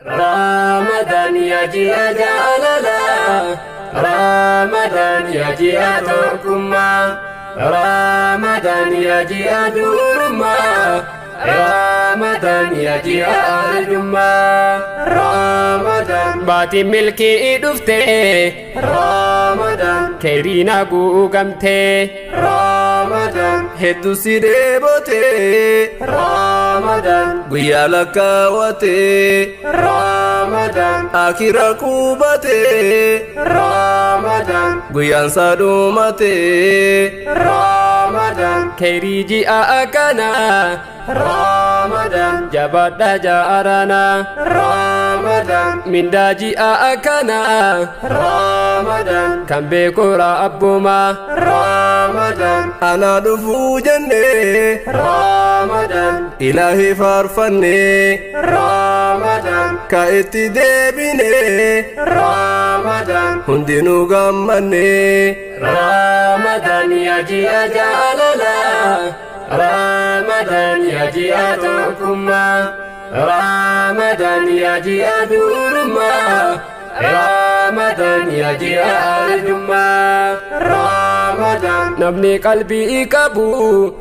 Ramadan ya ji'a jaalala, Ramadan ya ji'a tokkummaa, Ramadan ya ji'a durummaa, Ramadan ya ji'a arjummaa. Ramadan baatiin milkii dhufte, Ramadan keeriina guugamte, Ramadan hedduu si deebote, Ramadan guyyaa lakkaawwate, Ramadan akira qubate, Ramadan guyyaan sadumate, Ramadan keerii ji'a akkana, Ramadan jabaadha jaarana, Ramadan mindaa ji'a akkana, Ramadan kan beeku Rabbuma, Ramadan ana dhufuu jenne, Ramadan ilaahi faarfanne, Ramadan ka itti deebine, Ramadan hundinuu gammanne. Ramadan ya ji'a jaalala, Ramadan ya ji'a tokkummaa, Ramadan ya ji'a durummaa, Ramadan ya ji'a arjummaa. Ramadan namni qalbii qabu,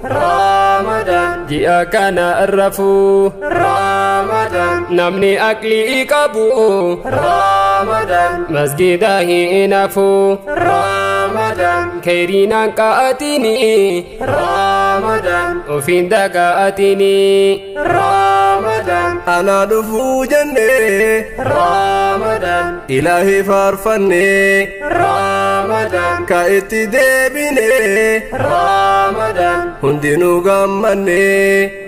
Ramadan ji'a kana rafu, Ramadan namni aqlii qabu, Ramadan masgida hin hafu, Ramadan keerinaan qa'atini, Ramadan ofiin daga'atini, Ramadan ana dhufuu jenne, Ramadan ilaahi faarfanne, Ramadan ka itti deebine, Ramadan hundinuu gammanne.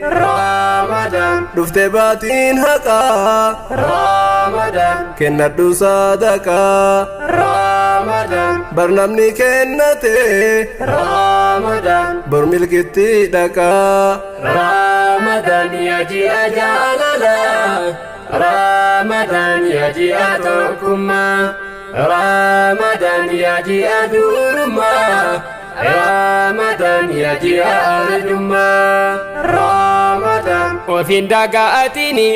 Ramadan dhufte baatiin haqaa, Ramadan kennadhu sadaqaa, Ramadan bar namni kennate, Ramadan bor milkitti dhaqaa. Ramadan ya ji'a jaalala, Ramadan ya ji'a tokkummaa, Ramadan ya ji'a durummaa, Ramadan ya ji'a arjummaa. Ramadan ofiin daga'atini,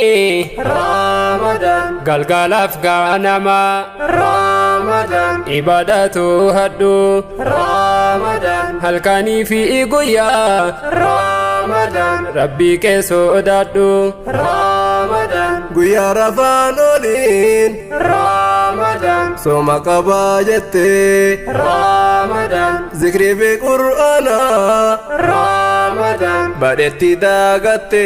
Ramadan galgalaaf ganama, Ramadan ibadatu haddu, Ramadan halkanii fi guyyaa, Ramadan rabbii kee sodaadhu, Ramadan guyyaa rafaan oliin, Ramadan sooma qabaa jette, Ramadan zikrii fi qur'aana, Ramadan badhetti daagatte,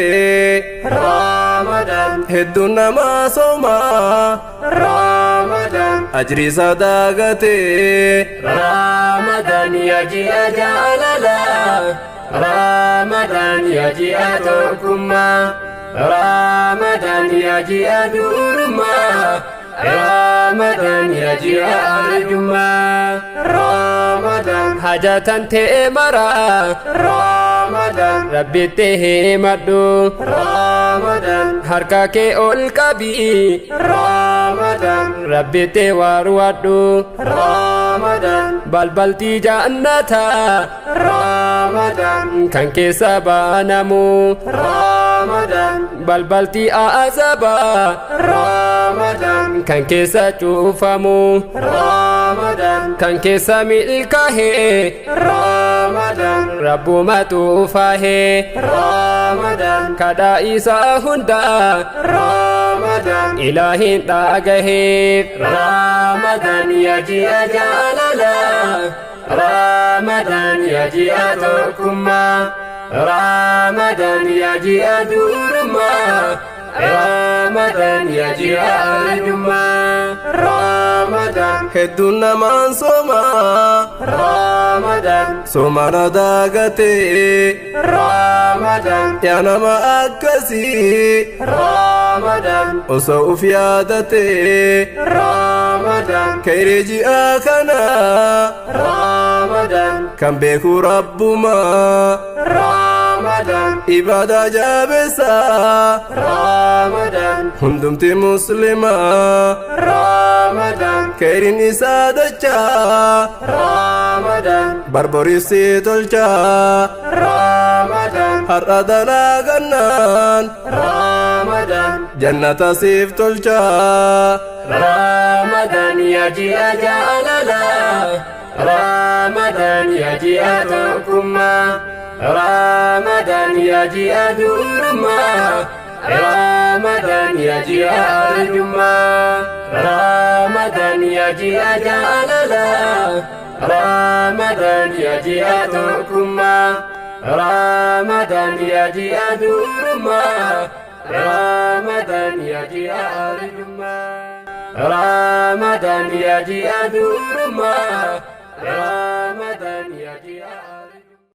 Ramadan hedduun nama sooma, Ramadan ajriisa daagate. Ramadan ya ji'a jaalala, Ramadan ya ji'a tokkummaa, Ramadan ya ji'a durummaa, Ramadan ya ji'a arjummaa. Ramadan hajatan ta'e mara, Ramadan rabbitti himadhu, Ramadan harka kee ol qabi, Ramadan rabbitti waarwadhu, Ramadan balbaltii jannata, Ramadan kan keessa banamu, Ramadan balbaltii azaba, Ramadan kan keessa cufamu, Ramadan kan keessa milkaa'e, Ramadan rabbumatu fahe, Ramadan kadhaa isaa hunda, Ramadan ilaahin dhagahe. Ramadan ya ji'a jaalala, Ramadan ya ji'a tokkummaa, Ramadan ya ji'a durummaa, Ramadan ya ji'a arjummaa. Ramadan hedduun namaan sooma, Ramadan soomana daagate, Ramadan yaa nama akkasii, Ramadan osoo uf yaadate, Ramadan keerii ji'a kana, Ramadan kan beeku Rabbuma, Ramadan ibadaa jabeessa, Ramadan hundumti muslima, Ramadan keeriin isaa dachaa, Ramadan barbareessee tolchaa, Ramadan har'a dalagannaan, Ramadan رمضان جنة سيف تلجا رمضان يجي أجاللا رمضان يجي أتوكما رمضان يجي أدورما رمضان يجي أرجما رمضان يجي أجاللا رمضان يجي أتوكما رمضان يجي أدورما رمضان يجي أرجما رمضان يجي أدورما